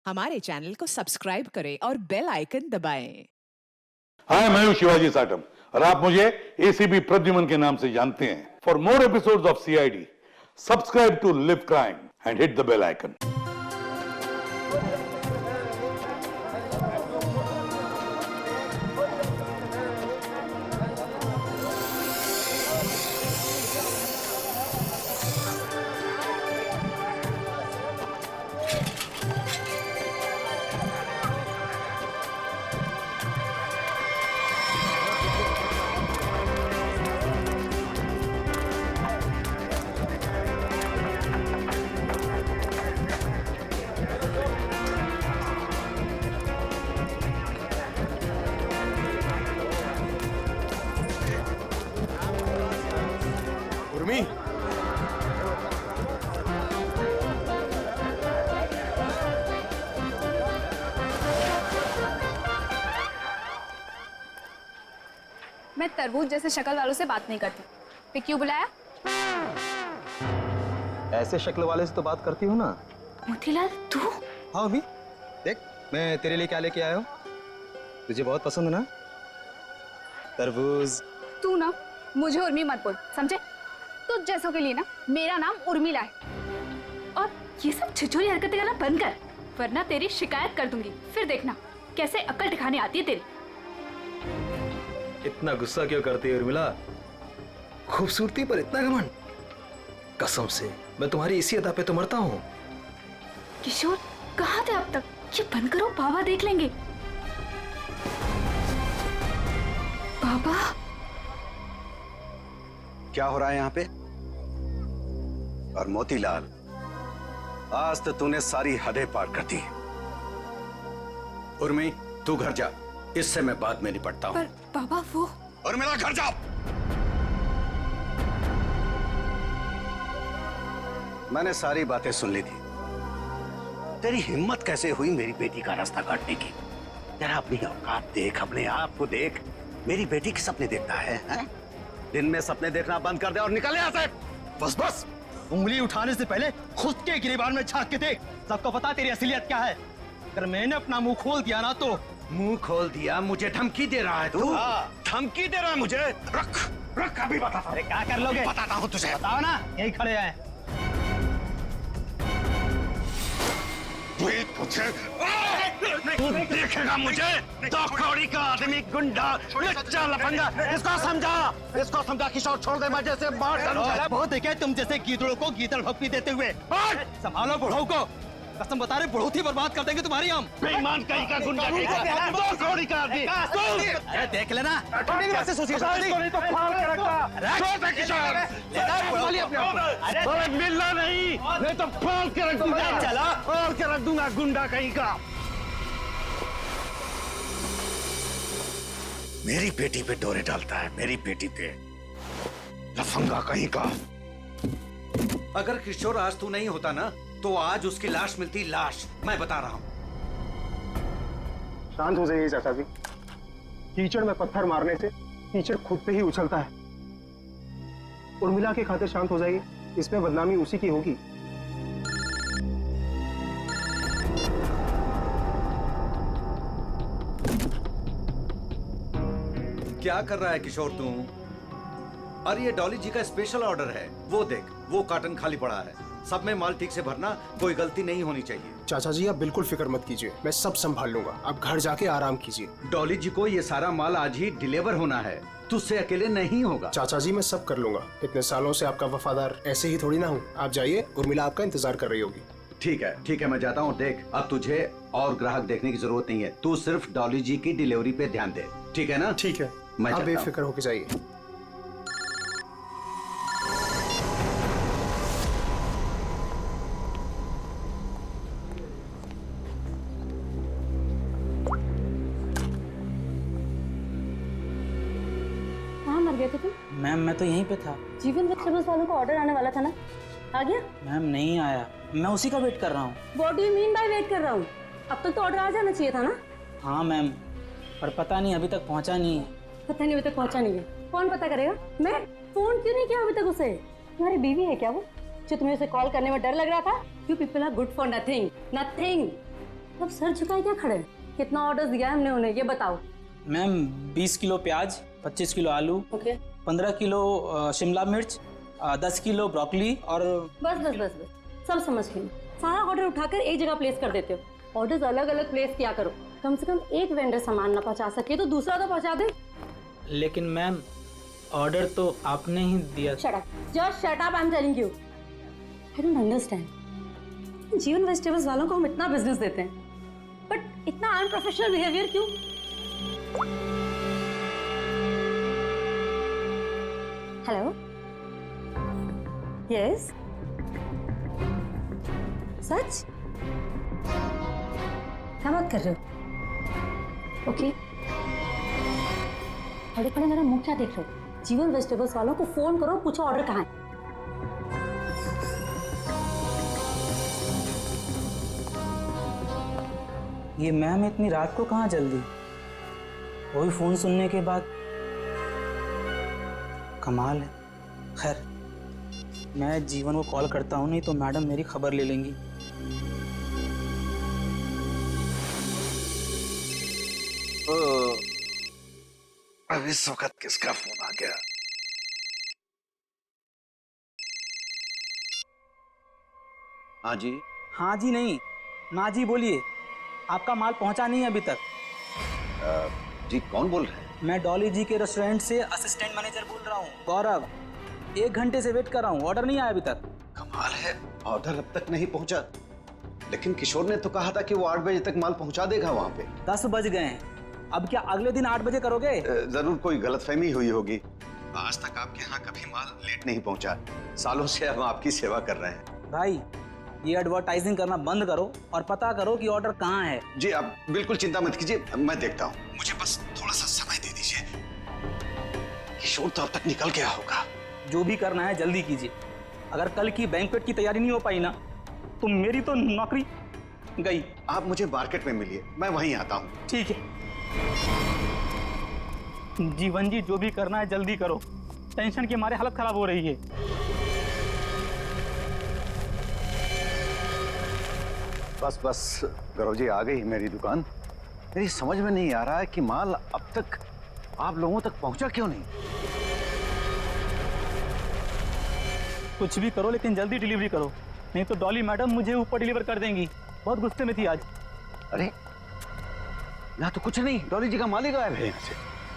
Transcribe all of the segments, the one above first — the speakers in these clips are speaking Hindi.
हमारे चैनल को सब्सक्राइब करें और बेल आइकन दबाएं। हाय, मैं हूं शिवाजी साटम और आप मुझे एसीपी प्रद्युमन के नाम से जानते हैं। For more episodes of CID, subscribe to Live Crime and hit the bell icon. Urmi, मैं तरबूज जैसे शक्ल वालों से बात नहीं करती। फिर क्यों बुलाया? ऐसे शक्ल वाले से तो बात करती हूँ ना। मोतीलाल, तू? हाँ उर्मी, देख मैं तेरे लिए क्या लेके आया हूँ। तुझे बहुत पसंद है ना तरबूज। तू ना मुझे उर्मी मत बोल, समझे? तुझ जैसों के लिए ना मेरा नाम उर्मिला है। और ये सब छिछोरी हरकतें करना बंद कर, वरना तेरी शिकायत कर दूंगी। फिर देखना कैसे अक्ल ठिकाने आती है तेरी। इतना गुस्सा क्यों करती है उर्मिला? खूबसूरती पर इतना घमंड? कसम से मैं तुम्हारी इसी अदा पे तो मरता हूँ। किशोर, कहाँ थे अब तक? ये बंद करो, बाबा देख लेंगे। बाबा, क्या हो रहा है यहाँ पे? और मोतीलाल, आज तो तूने सारी हदें पार कर दी। उर्मी, तू घर जा, इससे मैं बाद में निपटता हूँ। पर बाबा वो। उर्मिला, घर जा। मैंने सारी बातें सुन ली थी। तेरी हिम्मत कैसे हुई मेरी बेटी का रास्ता काटने की? तेरा अपनी औकात देख, अपने आप को देख। मेरी बेटी के सपने देखता है? दिन में सपने देखना बंद कर दे और निकल यहाँ से। बस बस, उंगली उठाने से पहले खुद के गिरेबान में झांक के देख। सबको पता तेरी असलियत क्या है। अगर मैंने अपना मुंह खोल दिया ना तो। मुंह खोल दिया? मुझे धमकी दे रहा है तू? हाँ। धमकी दे रहा है मुझे? रख रख, अभी बताता हूं। अरे क्या कर लोगे? बताता हूँ तुझे। बताओ ना, यही खड़े हैं। तू देखेगा मुझे। दो कौड़ी का आदमी, गुंडा, लच्चा, लफंगा। इसको समझा किशोर, छोड़ दे, मैं जैसे मार डालूंगा। बहुत देखे तुम जैसे गीदड़ों को गीदड़ भक्ति देते हुए। संभालो बुढ़ऊ को, कसम बता रहे बहुत ही बर्बाद कर देंगे तुम्हारी हम। बेईमान कहीं का, गुंडा कहीं का, दो कौड़ी का आदमी। अरे देख लेना। अरे मिलना नहीं तो फाड़ के रख दूंगा। चला फाड़ के रख दूंगा, गुंडा कहीं का। मेरी बेटी पे डोरे डालता है, मेरी बेटी पे। लफंगा कहीं का। अगर किशोर आज तू नहीं होता ना तो आज उसकी लाश मिलती। लाश, मैं बता रहा हूं। शांत हो जाइए चाचा जी। कीचड़ में पत्थर मारने से कीचड़ खुद पे ही उछलता है। उर्मिला की खातिर शांत हो जाइए, इसमें बदनामी उसी की होगी। क्या कर रहा है किशोर तू? अरे ये डॉली जी का स्पेशल ऑर्डर है। वो देख, वो कार्टन खाली पड़ा है। सब में माल ठीक से भरना, कोई गलती नहीं होनी चाहिए। चाचा जी आप बिल्कुल फिक्र मत कीजिए, मैं सब संभाल लूंगा। आप घर जाके आराम कीजिए। डॉली जी को ये सारा माल आज ही डिलीवर होना है, तुझसे अकेले नहीं होगा। चाचा जी मैं सब कर लूंगा। इतने सालों से आपका वफादार ऐसे ही थोड़ी ना हूँ। आप जाइए, उर्मिला आपका इंतजार कर रही होगी। ठीक है, मैं जाता हूँ। देख, अब तुझे और ग्राहक देखने की जरूरत नहीं है। तू सिर्फ डॉली जी की डिलीवरी पे ध्यान दे, ठीक है ना? ठीक है, मैं आप चलता हूं। बेफिक्र होके जाइए। कहाँ मर गए थे तुम? मैम मैं तो यहीं पे था। जीवन वेजिटेबल्स वालों को ऑर्डर आने वाला था ना, आ गया? मैम नहीं आया, मैं उसी का वेट कर रहा हूँ। What do you mean by weight कर रहा हूँ? अब तक तो ऑर्डर आ जाना चाहिए था ना। हाँ मैम, पर पता नहीं अभी तक पहुँचा नहीं है। पता नहीं अभी तक पहुँचा नहीं है। कौन पता करेगा? मैं फोन क्यों नहीं किया अभी तक उसे? तुम्हारी बीवी है क्या वो, जो तुम्हें उसे कॉल करने में डर लग रहा था? You people are good for nothing, nothing. अब सर झुकाए क्या खड़े हैं? कितना ऑर्डर दिया है हमने उन्हें, ये बताओ। मैम 20 किलो प्याज, 25 किलो आलू, ओके 15 किलो शिमला मिर्च, 10 किलो ब्रोकली और बस बस बस बस सब समझ गई। सारा ऑर्डर उठाकर एक जगह प्लेस कर देते हो। ऑर्डर्स अलग अलग प्लेस किया करो। कम से कम एक वेंडर सामान ना पहुंचा सके तो दूसरा तो पहुंचा दे। लेकिन मैम ऑर्डर तो आपने ही दिया। Shut up, just shut up, I am telling you. I don't understand. जीवन वेजिटेबल्स वालों को हम इतना बिजनेस देते हैं, बट इतना अनप्रोफेशनल बिहेवियर क्यों? हेलो, यस, सच? क्या बात कर रहे हो? ओके, खड़े खड़े मेरा मुंह क्या देख रहे हो? जीवन वेजिटेबल्स वालों को फोन करो, पूछो ऑर्डर कहाँ है। ये मैम इतनी रात को कहाँ जल्दी? वही फोन सुनने के बाद कमाल है। खैर मैं जीवन को कॉल करता हूँ, नहीं तो मैडम मेरी खबर ले लेंगी। अब इस वक्त किसका फोन आ गया? हाँ जी। हाँ जी नहीं, ना जी बोलिए। आपका माल पहुंचा नहीं है अभी तक। जी कौन बोल रहे हैं? मैं डॉली जी के रेस्टोरेंट से असिस्टेंट मैनेजर बोल रहा हूँ, गौरव। 1 घंटे से वेट कर रहा हूँ, ऑर्डर नहीं आया अभी तक। कमाल है, ऑर्डर अब तक नहीं पहुंचा। लेकिन किशोर ने तो कहा था कि वो 8 बजे तक माल पहुंचा देगा वहां पे। 10 बज गए हैं, अब क्या अगले दिन 8 बजे करोगे? जरूर कोई गलतफहमी हुई होगी। आज तक आपके यहाँ कभी माल लेट नहीं पहुंचा। सालों से हम आपकी सेवा कर रहे हैं। भाई ये एडवर्टाइजिंग करना बंद करो और पता करो कि ऑर्डर कहाँ है। जी आप बिल्कुल चिंता मत कीजिए, मैं देखता हूँ। मुझे बस थोड़ा सा समय दे दीजिए। किशोर तो अब तक निकल गया होगा। जो भी करना है जल्दी कीजिए। अगर कल की बैंक्वेट की तैयारी नहीं हो पाई ना, तो मेरी तो नौकरी गई। आप मुझे मार्केट में मिलिए, मैं वहीं आता हूँ। ठीक है जीवन जी, जो भी करना है जल्दी करो। टेंशन के मारे हालत खराब हो रही है। बस बस गौरव जी, आ गई मेरी दुकान। मेरी समझ में नहीं आ रहा है कि माल अब तक आप लोगों तक पहुंचा क्यों नहीं। कुछ भी करो लेकिन जल्दी डिलीवरी करो, नहीं तो डॉली मैडम मुझे ऊपर डिलीवर कर देंगी। बहुत गुस्से में थी आज। अरे यहाँ तो कुछ नहीं, डॉली जी का माल ही गायब है यहाँ से।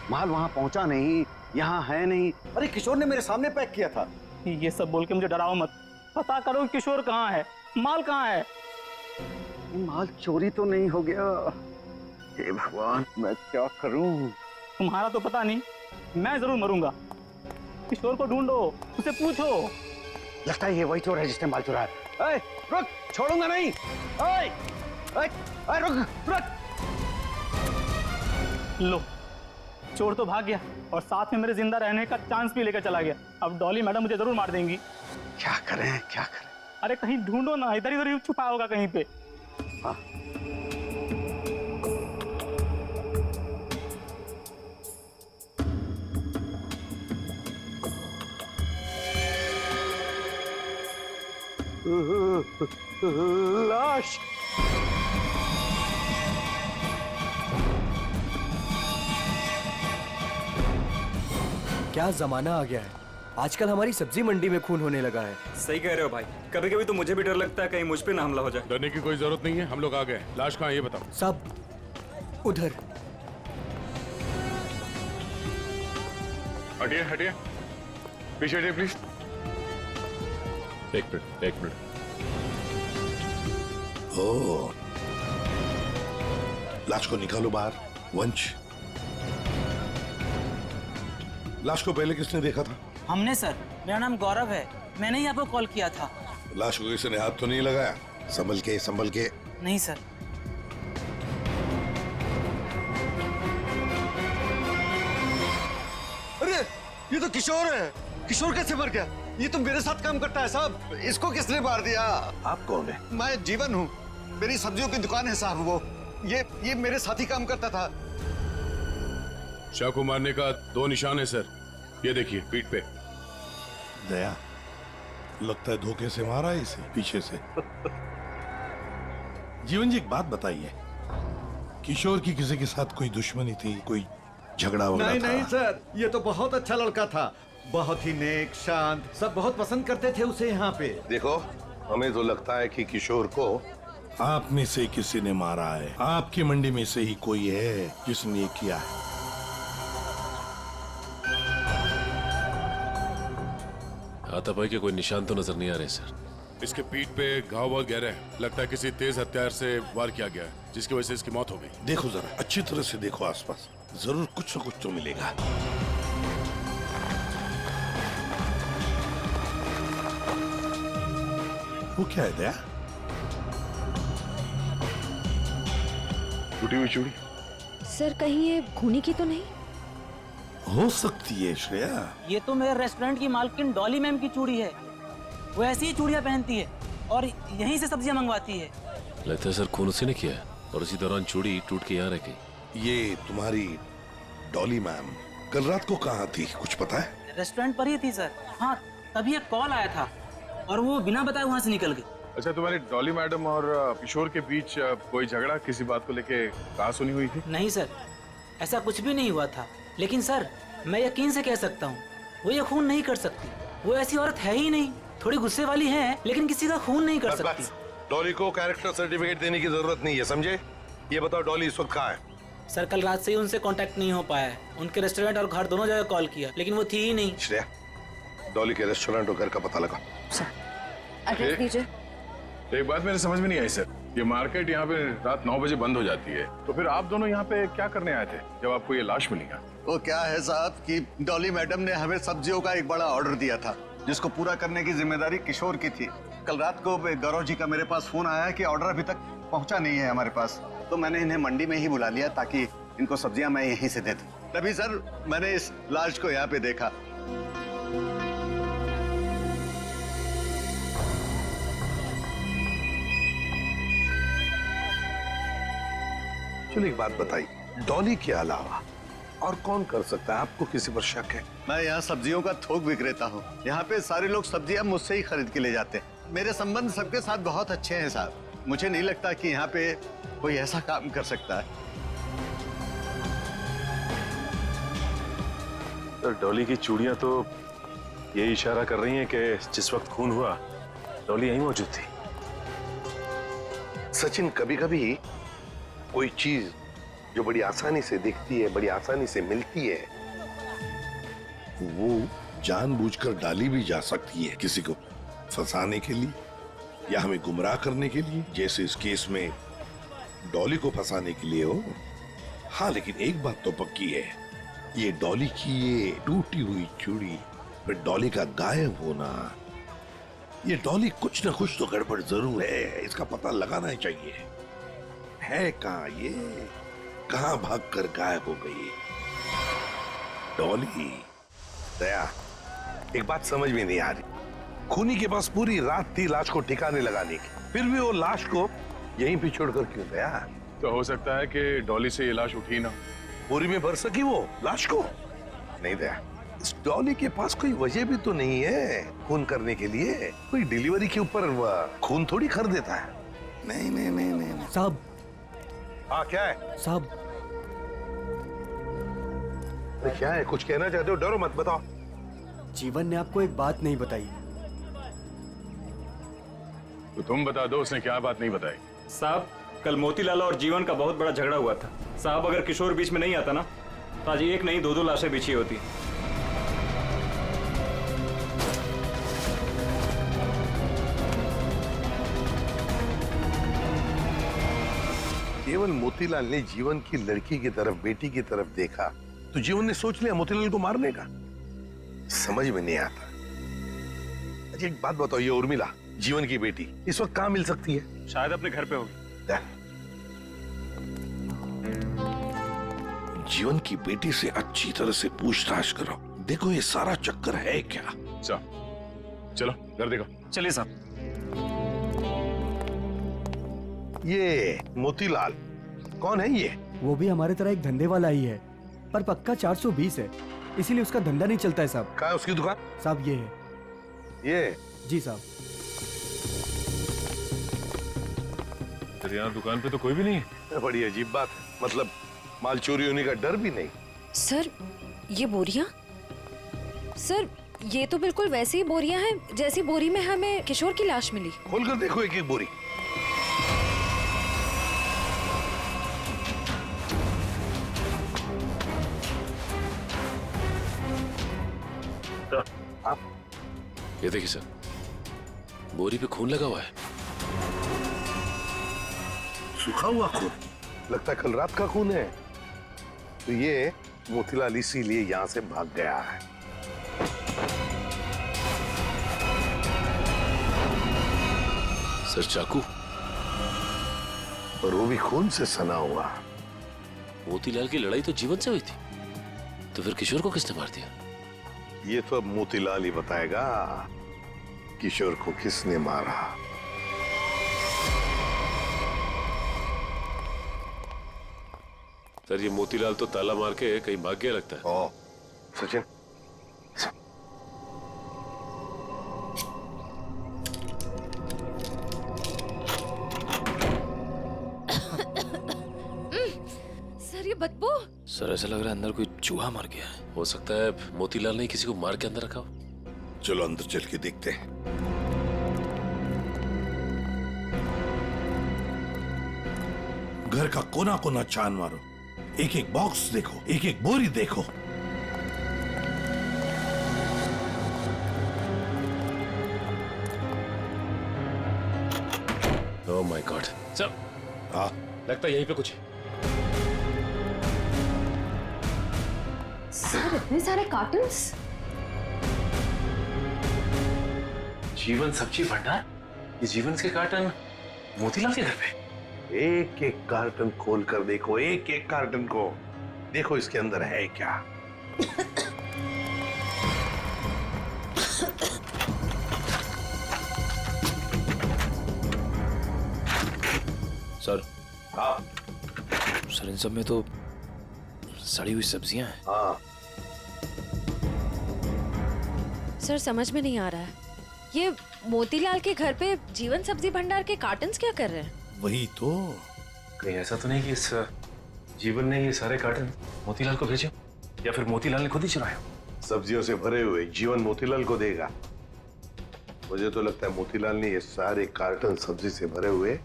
माल वहां पहुंचा नहीं, यहाँ है नहीं। अरे किशोर ने मेरे सामने पैक किया था। ये सब बोल के मुझे डराओ मत। पता करो किशोर कहाँ है, माल कहाँ है। माल चोरी तो नहीं हो गया? हे भगवान, मैं क्या करूं? तुम्हारा तो पता नहीं, मैं जरूर मरूंगा। किशोर को ढूंढो, उसे पूछो। लगता है ये वही चोर है जिसने माल चुराया। ऐ, रुक, छोड़ूंगा नहीं। ऐ, ऐ, ऐ, रुक, रुक। लो, चोर तो भाग गया और साथ में मेरे जिंदा रहने का चांस भी लेकर चला गया। अब डॉली मैडम मुझे जरूर मार देंगी। क्या करें, क्या करें? अरे कहीं ढूंढो ना, इधर इधर ही छुपा होगा कहीं पे। हाँ। लाश। क्या जमाना आ गया है, आजकल हमारी सब्जी मंडी में खून होने लगा है। सही कह रहे हो भाई, कभी कभी तो मुझे भी डर लगता है कहीं मुझ पे ना हमला हो जाए। डरने की कोई जरूरत नहीं है, हम लोग आ गए। लाश कहाँ है ये बताओ। सब उधर। हटिए हटिए, पीछे हटिए प्लीज। एक मिनट, एक मिनट। ओह, लाश को निकालो बाहर। वंश, लाश को पहले किसने देखा था? हमने सर, मेरा नाम गौरव है, मैंने ही आपको कॉल किया था। लाश को किसी ने हाथ तो नहीं लगाया? संभल के, संभल के। नहीं सर। अरे ये तो किशोर है। किशोर कैसे मर गया? ये तो मेरे साथ काम करता है साहब। इसको किसने मार दिया? आप कौन है? मैं जीवन हूँ, मेरी सब्जियों की दुकान है साहब। वो ये मेरे साथ ही काम करता था। शाह को मारने का 2 निशान है सर, ये देखिए पीठ पे। दया, लगता है धोखे से मारा है इसे, पीछे से। जीवन जी एक बात बताइए, किशोर की किसी के साथ कोई दुश्मनी थी, कोई झगड़ा वगड़ा नहीं था? नहीं सर, ये तो बहुत अच्छा लड़का था, बहुत ही नेक, शांत, सब बहुत पसंद करते थे उसे यहाँ पे। देखो, हमें तो लगता है कि किशोर को आप में से किसी ने मारा है। आपकी मंडी में से ही कोई है जिसने ये किया है। हाथापाई के कोई निशान तो नजर नहीं आ रहे सर। इसके पीठ पे घाव बहुत गहरे हैं। लगता है किसी तेज हथियार से वार किया गया है, जिसकी वजह से इसकी मौत हो गई। देखो जरा, अच्छी तरह से देखो आसपास, जरूर कुछ न कुछ तो मिलेगा। वो क्या है दया? टूटी हुई चूड़ी? सर कहीं ये खूनी की तो नहीं? हो सकती है श्रेया। ये तो मेरे रेस्टोरेंट की मालकिन डॉली मैम की चूड़ी है। वो ऐसी ही चूड़ियां पहनती है और यहीं से सब्जियां मंगवाती है। लगता है सर खून उसी ने किया है और उसी दौरान चूड़ी टूट के यहाँ रह गई। ये तुम्हारी डॉली मैम कल रात को कहाँ थी, कुछ पता है? रेस्टोरेंट पर ही थी सर। हाँ, तभी एक कॉल आया था और वो बिना बताए वहाँ से निकल गई। अच्छा, तुम्हारी डॉली मैडम और किशोर के बीच कोई झगड़ा किसी बात को लेके कहाँ सुनी हुई थी? नहीं सर, ऐसा कुछ भी नहीं हुआ था। लेकिन सर, मैं यकीन से कह सकता हूँ वो ये खून नहीं कर सकती। वो ऐसी औरत है ही नहीं। थोड़ी गुस्से वाली है लेकिन किसी का खून नहीं कर सकती। डॉली को कैरेक्टर सर्टिफिकेट देने की जरूरत नहीं है, समझे? ये बताओ डॉली इस वक्त कहाँ है? सर कल रात से ही उनसे कांटेक्ट नहीं हो पाया है। उनके रेस्टोरेंट और घर दोनों जगह कॉल किया लेकिन वो थी ही नहीं। श्रेया, डॉली के रेस्टोरेंट और घर का पता लगा। एड्रेस दीजिए। एक बात मेरे समझ में नहीं आई सर, ये मार्केट यहाँ पे रात 9 बजे बंद हो जाती है, तो फिर आप दोनों यहाँ पे क्या करने आए थे जब आपको ये लाश मिली? वो क्या है साहब कि डॉली मैडम ने हमें सब्जियों का एक बड़ा ऑर्डर दिया था, जिसको पूरा करने की जिम्मेदारी किशोर की थी। कल रात को गौरव जी का मेरे पास फोन आया कि ऑर्डर अभी तक पहुंचा नहीं है हमारे पास, तो मैंने इन्हें मंडी में ही बुला लिया ताकि इनको सब्जियां मैं यहीं से दे दूं। तभी सर मैंने इस लाश को यहाँ पे देखा। चलो एक बात बताइए, डॉली के अलावा और कौन कर सकता है? आपको किसी पर शक है? मैं यहाँ सब्जियों का थोक विक्रेता हूँ। यहाँ पे सारे लोग सब्जियां मुझसे ही खरीद के ले जाते हैं। मेरे संबंध सबके साथ बहुत अच्छे हैं साहब। मुझे नहीं लगता कि यहाँ पे कोई ऐसा काम कर सकता है। सर, डॉली की चूड़ियां तो ये इशारा कर रही हैं कि जिस वक्त खून हुआ डॉली यहीं मौजूद थी। सचिन, कभी कभी कोई चीज जो बड़ी आसानी से दिखती है, बड़ी आसानी से मिलती है, वो जानबूझकर डाली भी जा सकती है किसी को फंसाने के लिए या हमें गुमराह करने के लिए, जैसे इस केस में डॉली को फंसाने के लिए हो। हाँ, लेकिन एक बात तो पक्की है, ये डॉली की ये टूटी हुई चूड़ी, फिर डॉली का गायब होना, ये डॉली कुछ ना कुछ तो गड़बड़ जरूर है। इसका पता लगाना चाहिए। है कहाँ ये? कहाँ भागकर गायब हो गई डॉली? दया, एक बात समझ में नहीं आ रही, खूनी के पास पूरी रात थी लाश को ठिकाने लगाने की, फिर भी वो लाश को यहीं पे छोड़कर क्यों गया? तो हो सकता है कि डॉली से ये लाश उठी ना, बोरी में भर सकी वो लाश को। नहीं दया, इस डॉली के पास कोई वजह भी तो नहीं है खून करने के लिए। कोई डिलीवरी के ऊपर खून थोड़ी कर देता है। नहीं नहीं नहीं नहीं साहब। हाँ, क्या है साहब? क्या है? कुछ कहना चाहते हो? डरो मत, बताओ। जीवन ने आपको एक बात नहीं बताई। तो तुम बता दो, उसने क्या बात नहीं बताई? साहब, कल मोतीलाल और जीवन का बहुत बड़ा झगड़ा हुआ था। साहब, अगर किशोर बीच में नहीं आता ना तो आज एक नहीं 2-2 लाशें बिछी होती। केवल मोतीलाल ने जीवन की लड़की की तरफ, बेटी की तरफ देखा तो जीवन ने सोच लिया मोतीलाल को मारने का। समझ में नहीं आता। अच्छा एक बात बताओ, ये उर्मिला जीवन की बेटी इस वक्त कहाँ मिल सकती है? शायद अपने घर पे होगी। जीवन की बेटी से अच्छी तरह से पूछताछ करो, देखो ये सारा चक्कर है क्या। चलो घर देखो। चलिए साहब। ये मोतीलाल कौन है? ये वो भी हमारे तरह एक धंधे वाला ही है, पर पक्का 420 है, इसीलिए उसका धंधा नहीं चलता है साहब। कहाँ है उसकी दुकान? साहब ये है। ये? जी साहब। सर यहाँ दुकान पे तो कोई भी नहीं है। बड़ी अजीब बात है, मतलब माल चोरी होने का डर भी नहीं। सर ये बोरियां, सर ये तो बिल्कुल वैसी ही बोरियां हैं जैसी बोरी में हमें किशोर की लाश मिली। खोलकर देखो एक एक बोरी। ये देखिए सर, बोरी पे खून लगा हुआ है। सूखा हुआ खून, लगता है कल रात का खून है। तो ये मोतीलाल इसीलिए यहाँ से भाग गया है। सर चाकू, और वो भी खून से सना हुआ। मोतीलाल की लड़ाई तो जीवन से हुई थी, तो फिर किशोर को किसने मार दिया? ये तो अब मोतीलाल ही बताएगा किशोर को किसने मारा। सर ये मोतीलाल तो ताला मार के कहीं भाग गया लगता है। ओ, सचिन सर ये बदबू। सर ऐसा लग रहा है अंदर कोई चूहा मर गया है। हो सकता है मोतीलाल ने किसी को मार के अंदर रखा हो। चलो अंदर चल के देखते हैं। घर का कोना कोना छान मारो, एक एक बॉक्स देखो, एक एक बोरी देखो। ओह माय गॉड सर, लगता है यहीं पे कुछ है। सर इतने सारे कार्टन्स। जीवन सब्जी भंडार, ये जीवन के कार्टन मोतीलाल के घर पे। एक एक कार्टन खोल कर देखो, एक एक कार्टन को देखो, इसके अंदर है क्या। सर सर इन सब में तो सड़ी हुई सब्जियां हैं। हाँ सर समझ में नहीं आ रहा है, ये मोतीलाल के घर पे जीवन सब्जी भंडार के कार्टन्स क्या कर रहे हैं? वही तो। कहीं ऐसा तो नहीं कि इस जीवन ने ये सारे कार्टन मोतीलाल को भेजे, या फिर मोतीलाल ने खुद ही चुराया? सब्जियों से भरे हुए जीवन मोतीलाल को देगा। मुझे तो लगता है मोतीलाल ने ये सारे कार्टन सब्जी से भरे हुए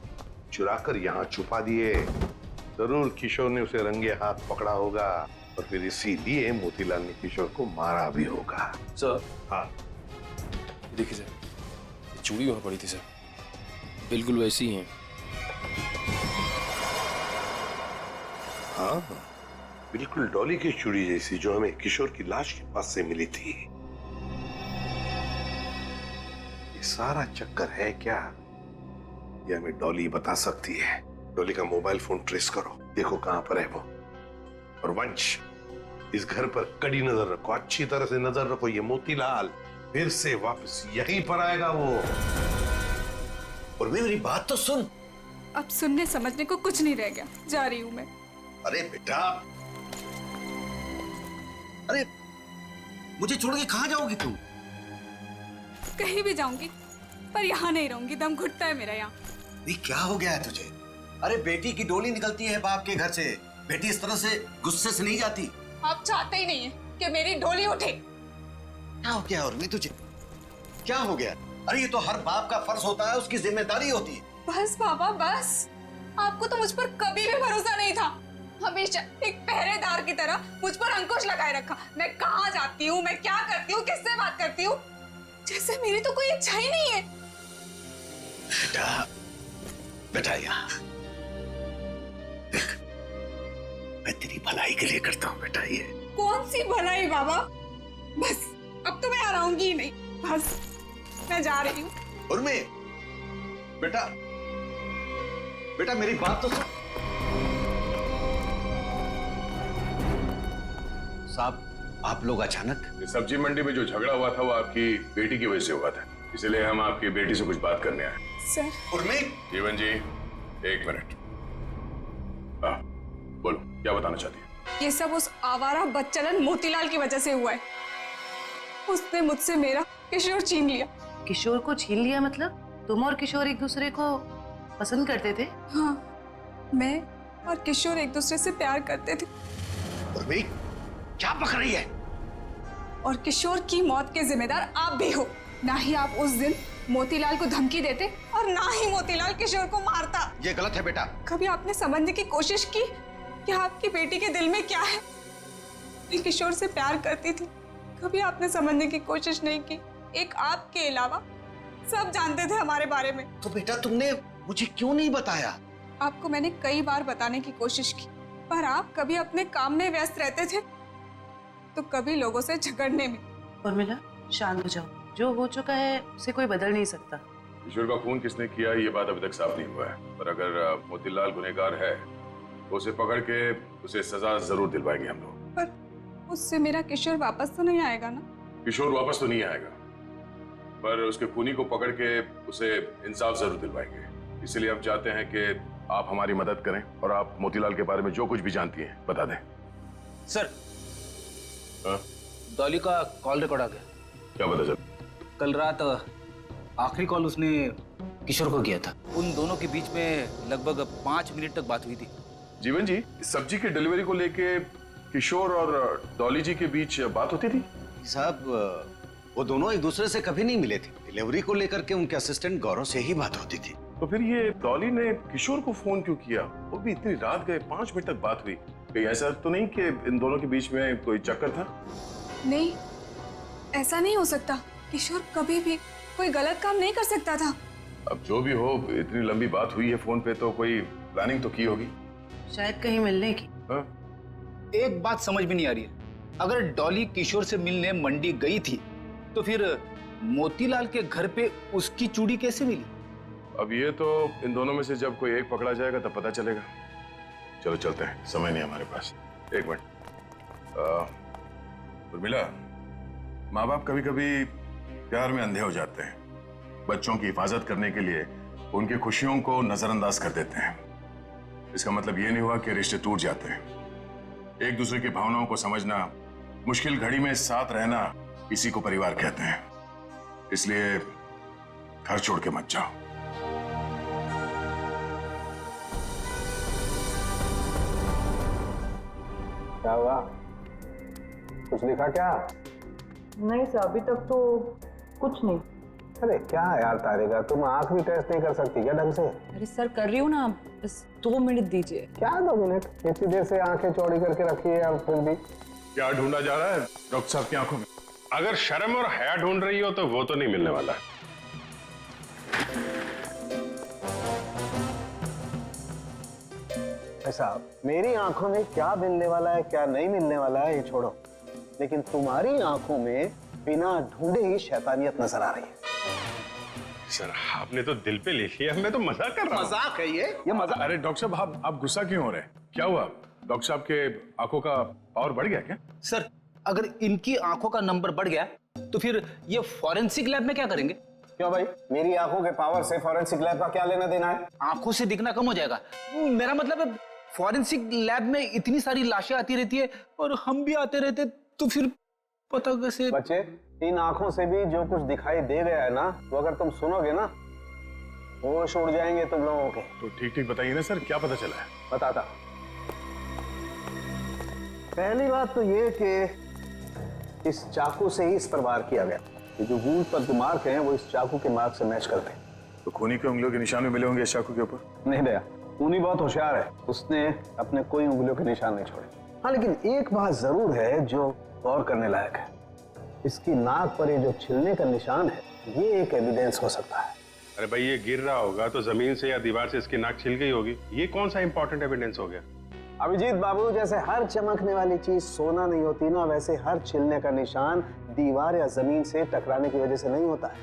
चुराकर यहाँ छुपा दिए। जरूर किशोर ने उसे रंगे हाथ पकड़ा होगा, और फिर इसीलिए मोतीलाल ने किशोर को मारा भी होगा। सर हाँ देखिए सर, ये चूड़ी वहां पड़ी थी सर, बिल्कुल वैसी ही है। हाँ बिल्कुल डॉली की चूड़ी जैसी, जो हमें किशोर की लाश के पास से मिली थी। ये सारा चक्कर है क्या, ये हमें डॉली बता सकती है। डॉली का मोबाइल फोन ट्रेस करो, देखो कहां पर है वो। और वंश, इस घर पर कड़ी नजर रखो, अच्छी तरह से नजर रखो। ये मोतीलाल फिर से वापस यहीं पर आएगा वो। और मेरी बात तो सुन। अब सुनने समझने को कुछ नहीं रह गया, जा रही हूँ मैं। अरे बेटा, अरे मुझे छोड़ के कहाँ जाओगी तुम? कहीं भी जाऊंगी, पर यहाँ नहीं रहूंगी, दम घुटता है मेरा यहाँ। नहीं, क्या हो गया है तुझे? अरे बेटी की डोली निकलती है बाप के घर से, बेटी इस तरह से गुस्से से नहीं जाती। आप चाहते ही नहीं है कि मेरी डोली उठे। क्या हो गया उर्मी तुझे? क्या हो गया? अरे ये तो हर बाप का फर्ज होता है, उसकी जिम्मेदारी होती है। बस बाबा बस, आपको तो मुझ पर कभी भी भरोसा नहीं था। हमेशा एक पहरेदार की तरह मुझ पर अंकुश लगाए रखा। मैं कहाँ जाती हूँ, मैं क्या करती हूँ, किससे बात करती हूँ, जैसे मेरी तो कोई इच्छा ही नहीं है। बेटा, बेटा यहाँ देख, मैं तेरी भलाई के लिए करता हूँ बेटा। ये कौन सी भलाई बाबा, बस अब तो मैं आराऊंगी ही नहीं, बस मैं जा रही हूँ। उर्मी, बेटा बेटा मेरी बात तो सुन। साहब, आप लोग अचानक? इस सब्जी मंडी में जो झगड़ा हुआ था वो आपकी बेटी की वजह से हुआ था, इसलिए हम आपकी बेटी से कुछ बात करने आए। सर। उर्मी। जीवन जी, एक मिनट। बोलो, क्या बताना चाहती है? ये सब उस आवारा बच्चलन मोतीलाल की वजह से हुआ है। उसने मुझसे मेरा किशोर छीन लिया। किशोर को छीन लिया मतलब? तुम और किशोर एक दूसरे को पसंद करते थे? हाँ, मैं और किशोर एक दूसरे से प्यार करते थे। उर्मी, क्या बक रही है? और किशोर की मौत के जिम्मेदार आप भी हो। ना ही आप उस दिन मोतीलाल को धमकी देते और ना ही मोतीलाल किशोर को मारता। ये गलत है बेटा। कभी आपने समझने की कोशिश की कि आपकी बेटी के दिल में क्या है? मैं किशोर से प्यार करती थी। कभी आपने समझने की कोशिश नहीं की। एक आपके अलावा सब जानते थे हमारे बारे में। तो बेटा तुमने मुझे क्यों नहीं बताया? आपको मैंने कई बार बताने की कोशिश की, पर आप कभी अपने काम में व्यस्त रहते थे तो कभी लोगों से झगड़ने में। उर्मिला, शांत हो जाओ। जो हो चुका है उसे कोई बदल नहीं सकता। किशोर का खून किसने किया ये बात अभी तक साफ नहीं हुआ है, पर अगर मोतीलाल गुनहगार है तो उसे पकड़ के उसे सजा जरूर दिलवाएंगे हम लोग। पर उससे मेरा किशोर वापस तो नहीं आएगा ना? किशोर वापस तो नहीं आएगा, पर उसके खूनी को पकड़ के उसे इंसाफ जरूर दिलवाएंगे। इसलिए हम चाहते हैं कि आप हमारी मदद करें और आप मोतीलाल के बारे में जो कुछ भी जानती हैं बता दें। सर, डॉली का कॉल रिकॉर्ड आ गया। क्या पता चल? कल रात आखिरी कॉल उसने किशोर को किया था। उन दोनों के बीच में लगभग 5 मिनट तक बात हुई थी। जीवन जी, सब्जी की डिलीवरी को लेके किशोर और डॉली जी के बीच बात होती थी? साहब, वो दोनों एक दूसरे से कभी नहीं मिले थे। डिलीवरी को लेकर के उनके असिस्टेंट गौरव से ही बात होती थी। तो फिर ये डॉली ने किशोर को फोन क्यों किया? वो भी इतनी रात गए, 5 मिनट तक बात हुई। कहीं ऐसा तो नहीं कि इन दोनों के बीच में कोई चक्कर था? नहीं, ऐसा नहीं हो सकता। किशोर कभी भी कोई गलत काम नहीं कर सकता था। अब जो भी हो, इतनी लंबी बात हुई है फोन पे तो कोई प्लानिंग तो की होगी। शायद कहीं मिलने की। एक बात समझ में नहीं आ रही है, अगर डॉली किशोर से मिलने मंडी गई थी तो फिर मोतीलाल के घर पे उसकी चूड़ी कैसे मिली? अब ये तो इन दोनों में से जब कोई एक पकड़ा जाएगा तब पता चलेगा। चलो चलते हैं, समय नहीं हमारे पास। एक मिनट। उर्मिला, माँ बाप कभी कभी प्यार में अंधे हो जाते हैं। बच्चों की हिफाजत करने के लिए उनकी खुशियों को नजरअंदाज कर देते हैं। इसका मतलब ये नहीं हुआ कि रिश्ते टूट जाते हैं। एक दूसरे की भावनाओं को समझना, मुश्किल घड़ी में साथ रहना, इसी को परिवार कहते हैं। इसलिए घर छोड़ के मत जाओ। क्या हुआ? कुछ लिखा क्या? नहीं सर, अभी तक तो कुछ नहीं। अरे क्या यार तारिका, तुम आंख भी टेस्ट नहीं कर सकती क्या ढंग से? अरे सर, कर रही हूँ ना, बस 2 मिनट दीजिए। क्या 2 मिनट? इतनी देर से आंखें चौड़ी करके रखी है और फिर भी क्या ढूंढा जा रहा है डॉक्टर साहब की आंखों में? अगर शर्म और हया ढूंढ रही हो तो वो तो नहीं मिलने वाला है। साहब, मेरी आंखों में क्या मिलने वाला है क्या नहीं मिलने वाला है ये छोड़ो, लेकिन तुम्हारी आंखों में बिना ढूंढे ही शैतानियत नजर आ रही है। सर, आपने तो दिल पे ले लिया। मैं तो मजाक कर रहा हूँ। मजाक है ये मजाक। अरे डॉक्टर साहब, आप गुस्सा क्यों हो रहे हैं? क्या हुआ? डॉक्टर साहब के आंखों का पावर बढ़ गया क्या? सर, अगर इनकी आंखों का नंबर बढ़ गया तो फिर ये फॉरेंसिक लैब में क्या करेंगे? क्यों भाई, मेरी आंखों के पावर से फॉरेंसिक लैब का क्या लेना देना है? आंखों से दिखना कम हो जाएगा। मेरा मतलब है, फॉरेंसिक लैब में इतनी सारी लाशें आती रहती है और हम भी आते रहते, तो फिर पता कैसे? बच्चे, इन आंखों से भी जो कुछ दिखाई दे गया है ना, वो अगर तुम सुनोगे ना, होश उड़ जाएंगे तुम लोगों के। तो ठीक ठीक बताइए ना सर, क्या पता चला है? बताता। पहली बात तो ये कि इस चाकू से ही इस पर वार किया गया। ये जो वूंड पर जो मार्क हैं वो इस चाकू के मार्क से मैच करते हैं। तो खूनी के उंगलियों के निशान भी मिले होंगे इस चाकू के ऊपर? नहीं दया, खूनी बहुत होशियार है, उसने अपने कोई उंगलियों के निशान नहीं छोड़े। हाँ, लेकिन एक बात जरूर है जो गौर करने लायक है। इसकी नाक पर ये जो छिलने का निशान है, ये एक एविडेंस हो सकता है। अरे भाई, ये गिर रहा होगा तो जमीन से या दीवार से इसकी नाक छिल गई होगी। ये कौन सा इंपॉर्टेंट एविडेंस हो गया? अभिजीत बाबू, जैसे हर चमकने वाली चीज सोना नहीं होती ना, वैसे हर छिलने का निशान दीवार या जमीन से टकराने की वजह से नहीं होता है।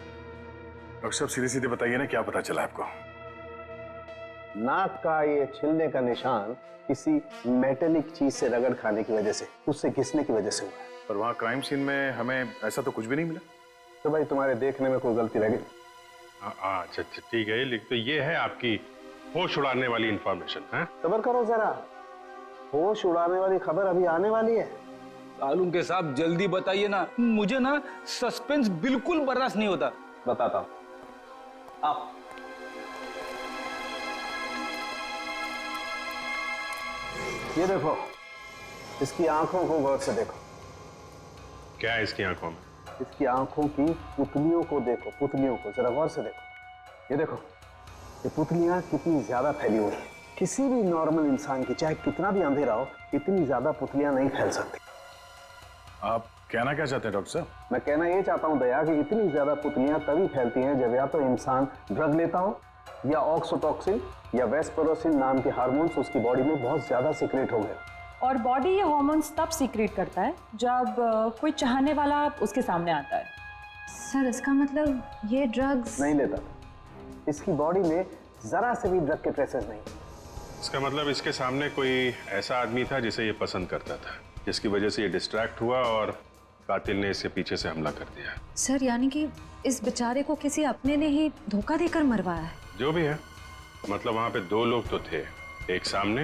डॉक्टर साहब, सीधे सीधे बताइए ना, क्या पता चला आपको? नाक का ये छिलने का निशान किसी मेटेलिक चीज से रगड़ खाने की वजह से, उससे घिसने की वजह से हुआ है। पर वहाँ क्राइम सीन में हमें ऐसा तो कुछ भी नहीं मिला। तो भाई, तुम्हारे देखने में कोई गलती लगी? अच्छा ठीक है, लिख तो ये है आपकी होश उड़ाने वाली इंफॉर्मेशन है। सब्र करो जरा, होश उड़ाने वाली खबर अभी आने वाली है। तालुम के साहब, जल्दी बताइए ना, मुझे ना सस्पेंस बिल्कुल बर्दाश्त नहीं होता। बताता हूँ। आप ये देखो, इसकी आंखों को गौर से देखो। क्या है इसकी आंखों में? इसकी आंखों की पुतलियों को देखो, पुतलियों को जरा गौर से देखो। ये देखो, ये पुतलियां कितनी ज्यादा फैली हुई हैं। किसी भी नॉर्मल इंसान की, चाहे कितना भी अंधेरा हो, इतनी ज्यादा पुतलियां नहीं फैल सकती। आप कहना क्या चाहते हैं डॉक्टर साहब? मैं कहना ये चाहता हूं दया कि इतनी ज्यादा पुतलियां तभी फैलती हैं जब या तो इंसान ड्रग लेता हो, या ऑक्सीटोसिन या वेस्परोसिन नाम के हार्मोन्स उसकी बॉडी में बहुत ज्यादा सीक्रेट हो गए। और बॉडी ये हार्मोन्स तब सीक्रेट करता है जब कोई चाहने वाला उसके सामने आता है। सर इसका मतलब ये ड्रग्स नहीं लेता। इसकी बॉडी में जरा से भी ड्रग के ट्रेसेस नहीं। इसका मतलब इसके सामने कोई ऐसा आदमी था जिसे ये पसंद करता था, जिसकी वजह से ये डिस्ट्रैक्ट हुआ और कातिल ने इसके पीछे से हमला कर दिया। सर यानी कि इस बेचारे को किसी अपने ने ही धोखा देकर मरवाया है। जो भी है, मतलब वहां पे दो लोग तो थे, एक सामने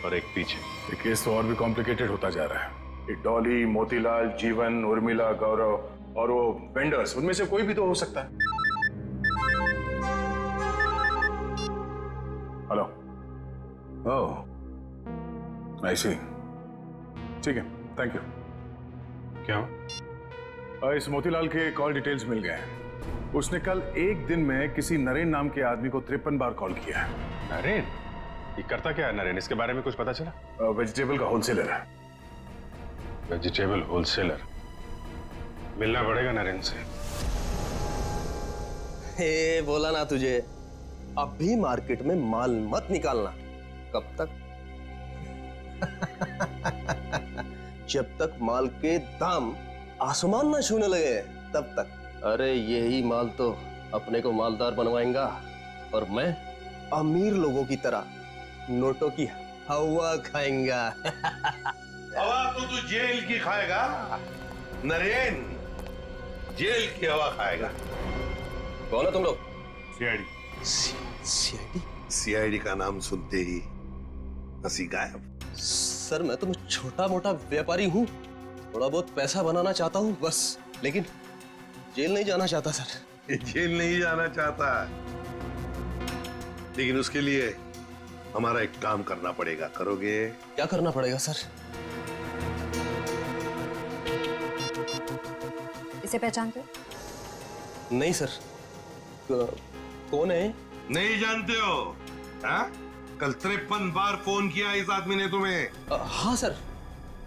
और एक पीछे। ये केस तो और भी कॉम्प्लिकेटेड होता जा रहा है। ये डॉली, मोतीलाल, जीवन, उर्मिला, गौरव और वो वेंडर्स, उनमें से कोई भी तो हो सकता है। हेलो। ओह, आई सी। ठीक है, थैंक यू। क्या? इस मोतीलाल के कॉल डिटेल्स मिल गए हैं। उसने कल एक दिन में किसी नरेन नाम के आदमी को 53 बार कॉल किया है। नरेन? ये करता क्या है नरेन? इसके बारे में कुछ पता चला? वेजिटेबल का होलसेलर है। Vegetable wholesaler? मिलना पड़ेगा नरेन से। हे बोला ना तुझे, अभी मार्केट में माल मत निकालना। कब तक? जब तक माल के दाम आसमान ना छूने लगे तब तक। अरे यही माल तो अपने को मालदार बनवाएगा और मैं अमीर लोगों की तरह नोटों की हवा खाएंगा। हवा तो तू जेल की खाएगा नरेन, जेल की हवा खाएगा। कौन है तुम लोग? सीआईडी। सीआईडी? सीआईडी का नाम सुनते ही हंसी गायब। सर मैं तो छोटा मोटा व्यापारी हूँ, थोड़ा बहुत पैसा बनाना चाहता हूँ बस, लेकिन जेल नहीं जाना चाहता सर। जेल नहीं जाना चाहता, लेकिन उसके लिए हमारा एक काम करना पड़ेगा। करोगे? क्या करना पड़ेगा सर? इसे पहचानते हो? नहीं सर। कौन है? नहीं जानते हो? हाँ? कल 53 बार फोन किया इस आदमी ने तुम्हें। हाँ सर,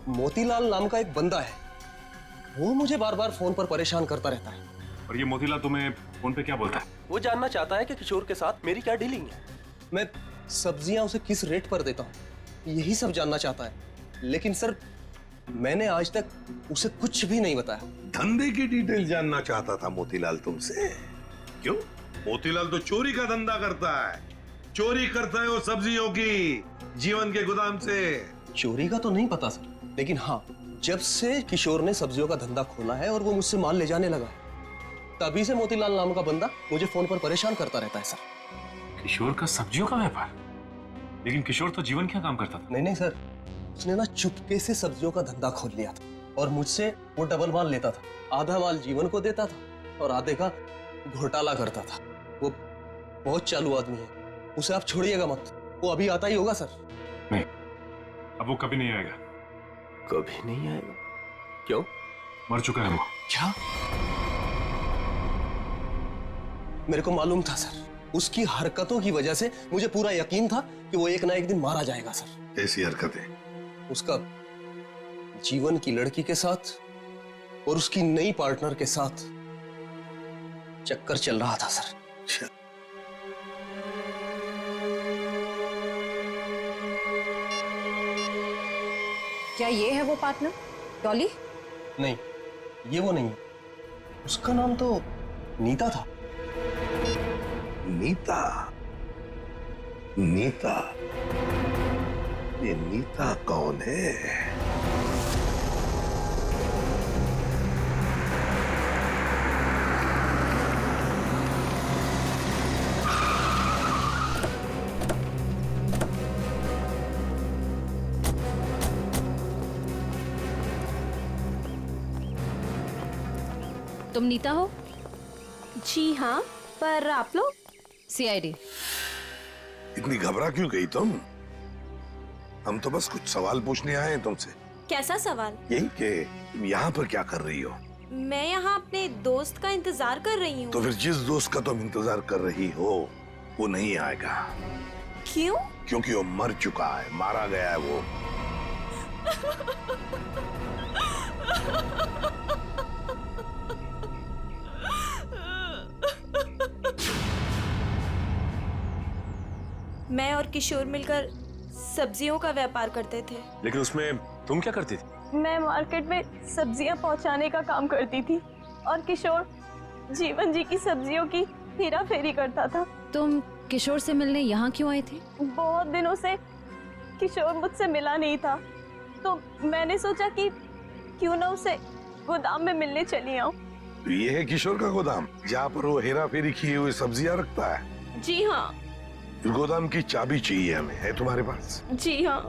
मोतीलाल नाम का एक बंदा है, वो मुझे बार बार फोन पर परेशान करता रहता है। और ये मोतीलाल तुम्हें फोन पे क्या बोलता है? वो जानना चाहता है कि किशोर के साथ मेरी क्या डीलिंग है, मैं सब्जियां उसे किस रेट पर देता हूँ, यही सब जानना चाहता है। लेकिन सर मैंने आज तक उसे कुछ भी नहीं बताया। धंधे की डिटेल जानना चाहता था मोतीलाल तुमसे। क्यों? मोतीलाल तो चोरी का धंधा करता है। चोरी करता है वो सब्जियों की, जीवन के गोदाम से। चोरी का तो नहीं पता सर, लेकिन हाँ, जब से किशोर ने सब्जियों का धंधा खोला है और वो मुझसे माल ले जाने लगा, तभी से मोतीलाल नाम का बंदा मुझे फोन पर परेशान करता रहता है सर। किशोर का सब्जियों का व्यापार? लेकिन किशोर तो जीवन क्या काम करता था? नहीं नहीं सर, उसने ना चुपके से सब्जियों का धंधा खोल लिया था और मुझसे वो डबल माल लेता था। आधा माल जीवन को देता था और आधे का घोटाला करता था। वो बहुत चालू आदमी है, उसे आप छोड़िएगा मत, वो अभी आता ही होगा सर। नहीं, अब वो कभी नहीं आएगा। कभी नहीं आएगा? क्यों? मर चुका है वो। क्या? मेरे को मालूम था सर, उसकी हरकतों की वजह से मुझे पूरा यकीन था कि वो एक ना एक दिन मारा जाएगा सर। ऐसी हरकतें? उसका जीवन की लड़की के साथ और उसकी नई पार्टनर के साथ चक्कर चल रहा था सर। क्या ये है वो पार्टनर, डॉली? नहीं, ये वो नहीं है। उसका नाम तो नीता था। नीता? नीता? ये नीता कौन है? तुम नीता हो? जी हाँ, पर आप लोग? सीआईडी। इतनी घबरा क्यों गई तुम? हम तो बस कुछ सवाल पूछने आए हैं तुमसे। कैसा सवाल? यही कि तुम यहाँ पर क्या कर रही हो? मैं यहाँ अपने दोस्त का इंतजार कर रही हूँ। तो फिर जिस दोस्त का तुम इंतजार कर रही हो वो नहीं आएगा। क्यों? क्योंकि वो मर चुका है, मारा गया है वो। मैं और किशोर मिलकर सब्जियों का व्यापार करते थे। लेकिन उसमें तुम क्या करती थी? मैं मार्केट में सब्जियां पहुंचाने का काम करती थी और किशोर जीवन जी की सब्जियों की हेरा फेरी करता था। तुम किशोर से मिलने यहाँ क्यों आए थे? बहुत दिनों से किशोर मुझसे मिला नहीं था, तो मैंने सोचा कि क्यों ना उसे गोदाम में मिलने चली आऊं। तो ये है किशोर का गोदाम जहाँ पर वो हेरा फेरी किए हुए सब्जियां रखता है? जी हाँ। इस गोदाम की चाबी चाहिए हमें, है तुम्हारे पास? जी हाँ।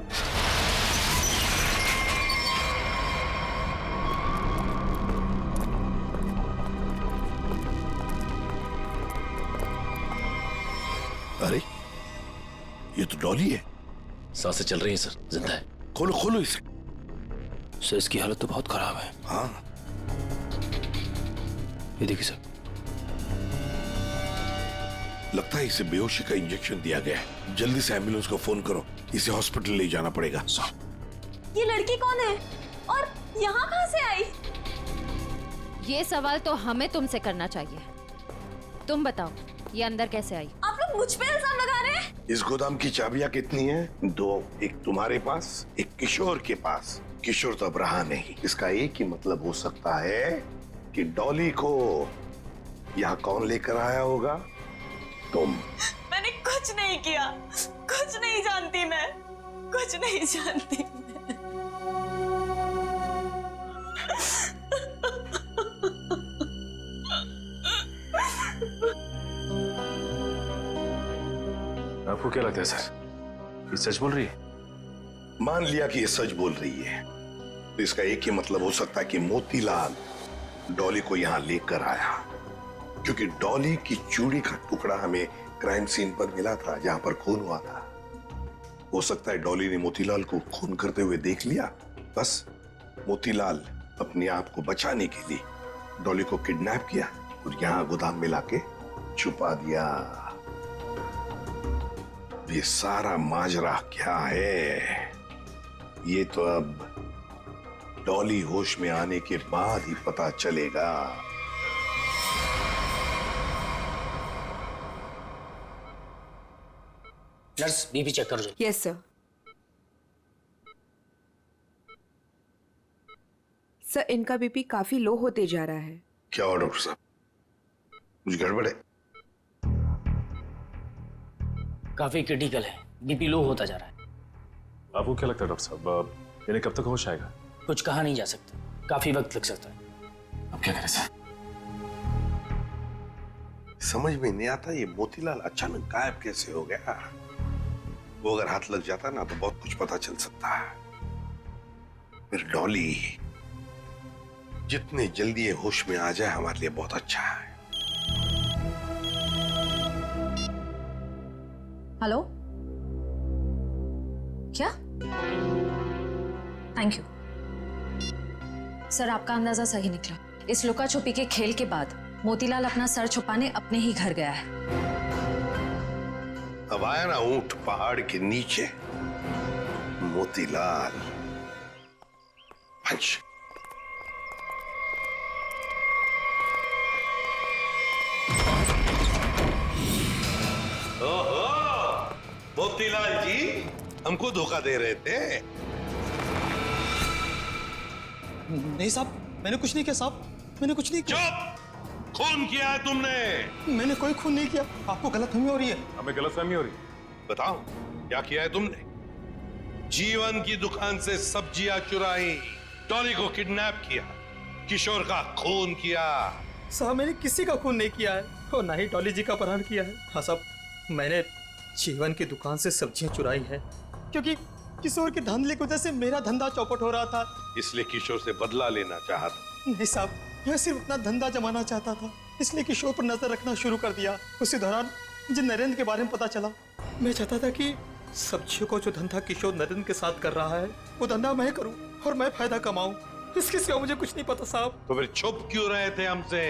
अरे ये तो डॉली है। सांसें चल रही हैं सर, जिंदा है। खोलो खोलो इसे। सर इसकी हालत तो बहुत खराब है। हाँ ये देखिए सर, लगता है इसे बेहोशी का इंजेक्शन दिया गया है। जल्दी से एम्बुलेंस को फोन करो, इसे हॉस्पिटल ले जाना पड़ेगा। ये लड़की कौन है और यहाँ कहाँ से आई? ये सवाल तो हमें तुमसे करना चाहिए। तुम बताओ, ये अंदर कैसे आई? आप लोग मुझ पे इल्जाम लगा रहे हैं? इस गोदाम की चाबियां कितनी हैं? 2, एक तुम्हारे पास, एक किशोर के पास। किशोर तो अब रहा नहीं। इसका एक ही मतलब हो सकता है कि डॉली को यहाँ कौन लेकर आया होगा? तुम। मैंने कुछ नहीं किया, कुछ नहीं जानती मैं, कुछ नहीं जानती मैं। आपको क्या लगता है सर, ये सच बोल रही है? मान लिया कि ये सच बोल रही है, तो इसका एक ही मतलब हो सकता है कि मोतीलाल डॉली को यहाँ लेकर आया, क्योंकि डॉली की चूड़ी का टुकड़ा हमें क्राइम सीन पर मिला था जहां पर खून हुआ था। हो सकता है डॉली ने मोतीलाल को खून करते हुए देख लिया। बस मोतीलाल अपने आप को बचाने के लिए डॉली को किडनैप किया और यहाँ गोदाम में लाके छुपा दिया। ये सारा माजरा क्या है, ये तो अब डॉली होश में आने के बाद ही पता चलेगा। नर्स बीपी चेक कर दो। Yes sir. सर इनका बीपी काफी लो होते जा रहा है। क्या हुआ डॉक्टर साहब, कुछ गड़बड़ है? काफी क्रिटिकल है, बीपी लो होता जा रहा है। आपको क्या लगता है डॉक्टर साहब, इन्हें कब तक होश आएगा? कुछ कहा नहीं जा सकता, काफी वक्त लग सकता है। अब क्या करें सर? समझ में नहीं आता ये मोतीलाल अचानक गायब कैसे हो गया। वो अगर हाथ लग जाता ना तो बहुत कुछ पता चल सकता है। फिर डॉली जितने जल्दी ये होश में आ जाए हमारे लिए बहुत अच्छा है। हेलो, क्या? थैंक यू सर, आपका अंदाजा सही निकला। इस लुका छुपी के खेल के बाद मोतीलाल अपना सर छुपाने अपने ही घर गया है। अब आया ना ऊंट पहाड़ के नीचे, मोतीलाल। पंच। ओहो, मोतीलाल जी हमको धोखा दे रहे थे। नहीं साहब, मैंने कुछ नहीं किया साहब, मैंने कुछ नहीं किया। चुप! खून किया है तुमने। मैंने कोई खून नहीं किया, आपको गलतफहमी हो रही है। हमें गलतफहमी हो रही है। बताओ क्या किया है तुमने? जीवन की दुकान से सब्जियां चुराई, डॉली को किडनैप किया, किशोर का खून किया। साहब मैंने किसी का खून नहीं किया है और ना ही डॉली जी का अपहरण किया है। हाँ साहब, मैंने जीवन की दुकान से सब्जियां चुराई है क्योंकि किशोर के धंधे की वजह से मेरा धंधा चौपट हो रहा था, इसलिए किशोर से बदला लेना चाहा था। नहीं साहब, मैं सिर्फ अपना धंधा जमाना चाहता था, इसलिए किशोर पर नजर रखना शुरू कर दिया। उसी दौरान मुझे नरेंद्र के बारे में पता चला। मैं चाहता था कि सब्जियों को जो धंधा किशोर नरेंद्र के साथ कर रहा है वो धंधा मैं करूं और मैं फायदा कमाऊं, इसके सिवा मुझे कुछ नहीं पता साहब। तो फिर छुप क्यों रहे थे हमसे?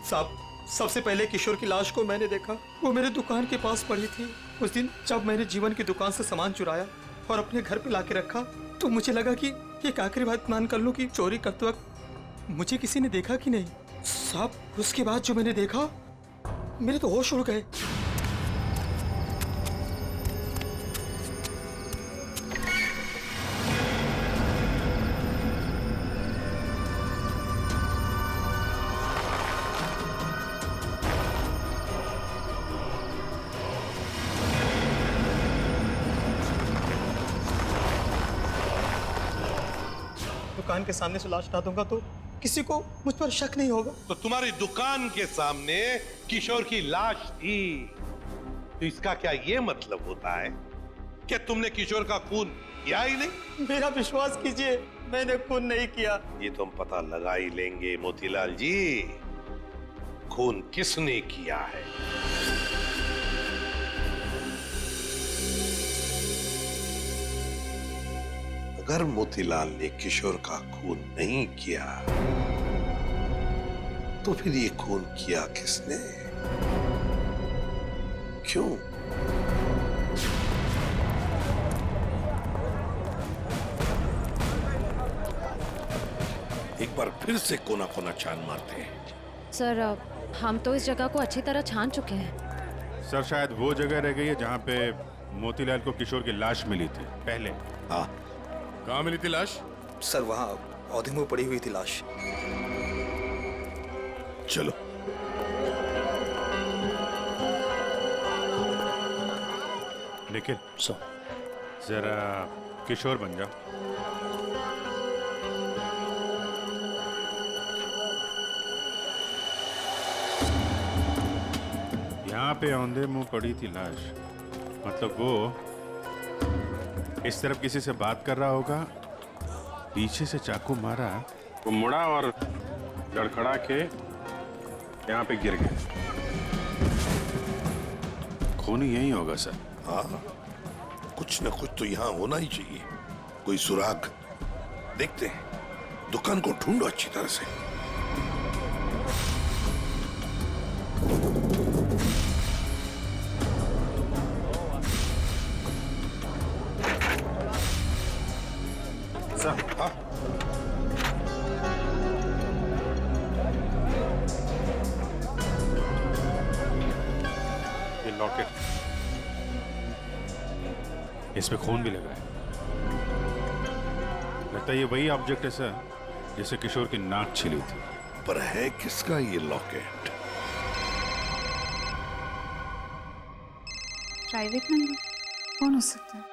साहब, सबसे पहले किशोर की लाश को मैंने देखा, वो मेरे दुकान के पास पड़ी थी। उस दिन जब मैंने जीवन की दुकान से सामान चुराया और अपने घर पे लाके रखा तो मुझे लगा कि एक आखिरी बात मान कर लूं कि चोरी करते वक्त मुझे किसी ने देखा कि नहीं। साहब, उसके बाद जो मैंने देखा मेरे तो होश उड़ गए। दुकान के सामने से लाश हटा दूंगा तो किसी को मुझ पर शक नहीं होगा। तो तुम्हारी दुकान के सामने किशोर की लाश थी, तो इसका क्या ये मतलब होता है कि तुमने किशोर का खून किया ही नहीं? मेरा विश्वास कीजिए, मैंने खून नहीं किया। ये तो हम पता लगा ही लेंगे मोतीलाल जी, खून किसने किया है। अगर मोतीलाल ने किशोर का खून नहीं किया तो फिर ये खून किया किसने, क्यों? एक बार फिर से कोना कोना छान मारते हैं। सर, हम तो इस जगह को अच्छी तरह छान चुके हैं। सर, शायद वो जगह रह गई है जहाँ पे मोतीलाल को किशोर की लाश मिली थी पहले। हाँ, कहाँ मिली थी लाश? सर, वहाँ पौधे में पड़ी हुई थी लाश। चलो। निखिल, जरा किशोर बन जाओ। यहाँ पे औंधे मुंह पड़ी थी लाश, मतलब वो इस तरफ किसी से बात कर रहा होगा, पीछे से चाकू मारा, वो मुड़ा और लड़खड़ा के यहाँ पे गिर गया। खून यही होगा सर। हाँ, कुछ न कुछ तो यहाँ होना ही चाहिए, कोई सुराग। देखते हैं, दुकान को ढूंढो अच्छी तरह से। हाँ? ये लॉकेट, इस पे खून भी लगा है। लगता है ये वही ऑब्जेक्ट है सर जिसे किशोर की नाक छिली थी। पर है किसका ये लॉकेट? प्राइवेट नंबर कौन हो सकता है?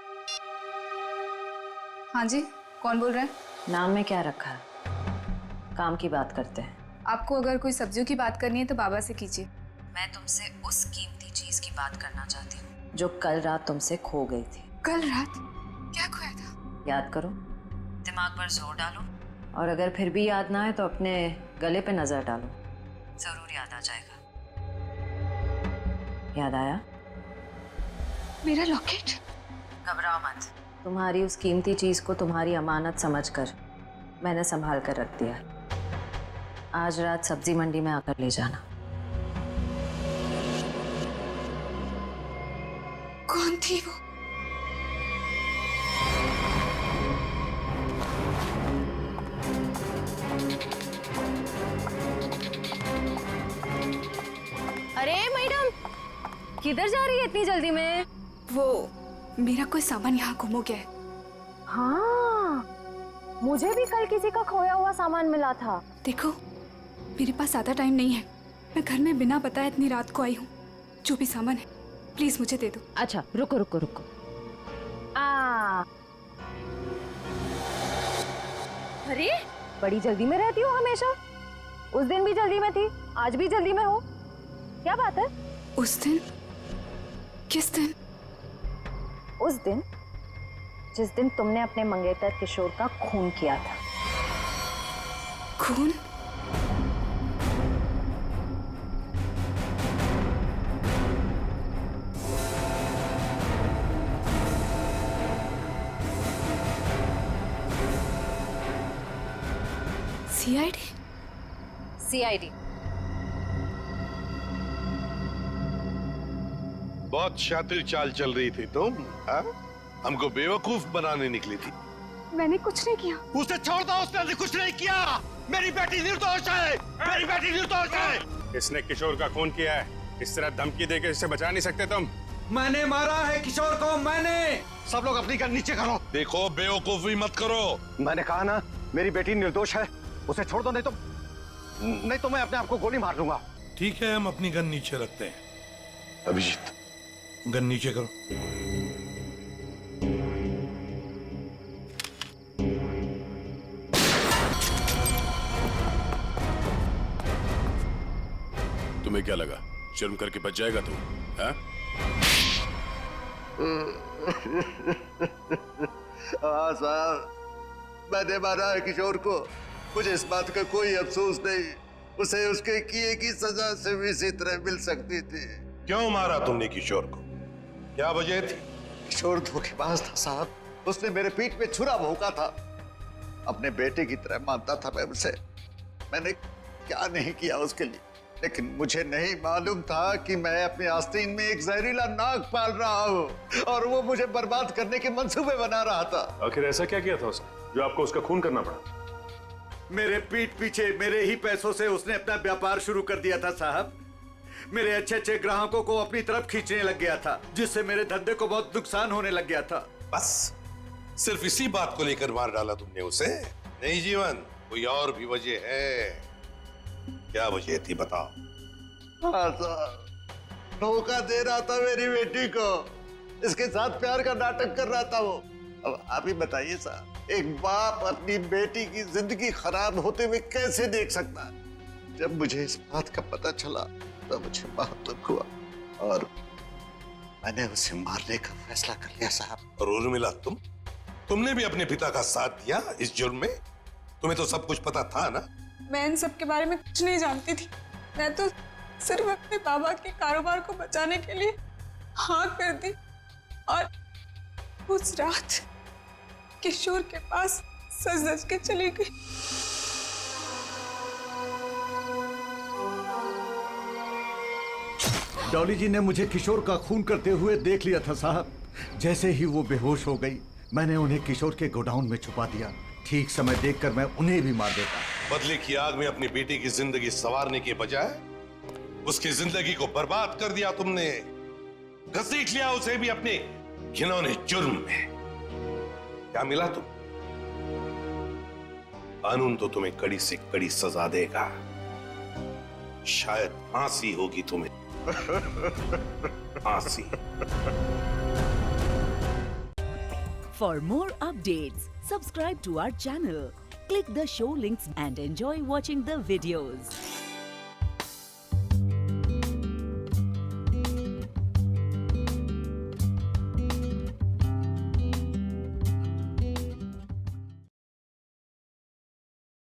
हाँ जी, कौन बोल रहा है? नाम में क्या रखा है? काम की बात करते हैं। आपको अगर कोई सब्जियों की बात करनी है तो बाबा से कीजिए। मैं तुमसे उस कीमती चीज की बात करना चाहती हूँ जो कल रात तुमसे खो गई थी। कल रात क्या खोया था? याद करो, दिमाग पर जोर डालो, और अगर फिर भी याद ना आए तो अपने गले पे नजर डालो, जरूर याद आ जाएगा। याद आया? मेरा लॉकेट? घबराओ मत, तुम्हारी उस कीमती चीज को तुम्हारी अमानत समझकर मैंने संभाल कर रख दिया। आज रात सब्जी मंडी में आकर ले जाना। कौन थी वो? अरे मैडम, किधर जा रही है इतनी जल्दी में? वो मेरा कोई सामान यहाँ गुम हो गया है। हाँ, मुझे भी कल किसी का खोया हुआ सामान मिला था। देखो, मेरे पास ज़्यादा टाइम नहीं है, मैं घर में बिना बताए इतनी रात को आई हूँ। जो भी सामान है प्लीज मुझे दे दो। अच्छा, रुको रुको रुको। अरे, बड़ी जल्दी में रहती हो हमेशा। उस दिन भी जल्दी में थी, आज भी जल्दी में हो, क्या बात है? उस दिन? किस दिन? उस दिन जिस दिन तुमने अपने मंगेतर किशोर का खून किया था। खून? सीआईडी? सीआईडी। बहुत शातिर चाल चल रही थी तुम, हाँ? हमको बेवकूफ बनाने निकली थी। मैंने कुछ नहीं किया। उसे छोड़ दो, उसने कुछ नहीं किया। मेरी बेटी निर्दोष है, मेरी बेटी निर्दोष है। इसने किशोर का खून किया है। इस तरह धमकी देके इसे बचा नहीं सकते तुम। मैंने मारा है किशोर को, मैंने। सब लोग अपनी गन नीचे करो। देखो बेवकूफी मत करो। मैंने कहा ना, मेरी बेटी निर्दोष है। उसे छोड़ दो, नहीं तो मैं अपने आप को गोली मार दूंगा। ठीक है, हम अपनी गन नीचे रखते हैं। अभिजीत, गन नीचे करो। तुम्हें क्या लगा शर्म करके बच जाएगा तू? हाँ? हाँ साहब, मैंने मारा है किशोर को। मुझे इस बात का कोई अफसोस नहीं। उसे उसके किए की सजा से भी इसी तरह मिल सकती थी। क्यों मारा तुमने किशोर को? क्या वजह थी? किशोर धोखेबाज था साहब। उसने मेरे पीठ पे छुरा भोंका था। अपने बेटे की तरह मानता था मैं उसे। मैंने क्या नहीं किया उसके लिए, लेकिन मुझे नहीं मालूम था कि मैं अपने आस्तीन में एक जहरीला नाग पाल रहा हूँ और वो मुझे बर्बाद करने के मंसूबे बना रहा था। आखिर ऐसा क्या किया था उसने जो आपको उसका खून करना पड़ा? मेरे पीठ पीछे मेरे ही पैसों से उसने अपना व्यापार शुरू कर दिया था साहब। मेरे अच्छे अच्छे ग्राहकों को अपनी तरफ खींचने लग गया था, जिससे मेरे धंधे को बहुत नुकसान होने लग गया था। बस सिर्फ इसी बात को लेकर मार डाला तुमने उसे? नहीं जीवन, कोई और भी वजह है। क्या वजह थी बताओ? हाँ साहब, धोखा दे रहा था मेरी बेटी को। इसके साथ प्यार का नाटक कर रहा था वो। अब आप ही बताइए साहब, एक बाप अपनी बेटी की जिंदगी खराब होते हुए कैसे देख सकता है? जब मुझे इस बात का पता चला तो मुझे बहुत दुख हुआ और मैंने उसे मारने का फैसला कर लिया साहब। और उर्मिला, तुमने भी अपने पिता का साथ दिया इस जुर्म में? तुम्हें तो सब कुछ पता था ना? मैं इन सब के बारे में कुछ नहीं जानती थी। मैं तो सिर्फ अपने बाबा के कारोबार को बचाने के लिए हाँ कर दी और उस रात किशोर के पास सज धज के चली गई। डॉली जी ने मुझे किशोर का खून करते हुए देख लिया था साहब। जैसे ही वो बेहोश हो गई, मैंने उन्हें किशोर के गोडाउन में छुपा दिया। ठीक समय देखकर मैं उन्हें भी मार देता। बदले की आग में अपनी बेटी की जिंदगी संवारने के बजाय उसकी जिंदगी को बर्बाद कर दिया तुमने। घसीट लिया उसे भी अपने घिनौने जुर्म में। क्या मिला तुम? कानून तो तुम्हें कड़ी से कड़ी सजा देगा। शायद फांसी होगी तुम्हें। फांसी। For more updates, subscribe to our channel, click the show links and enjoy watching the videos.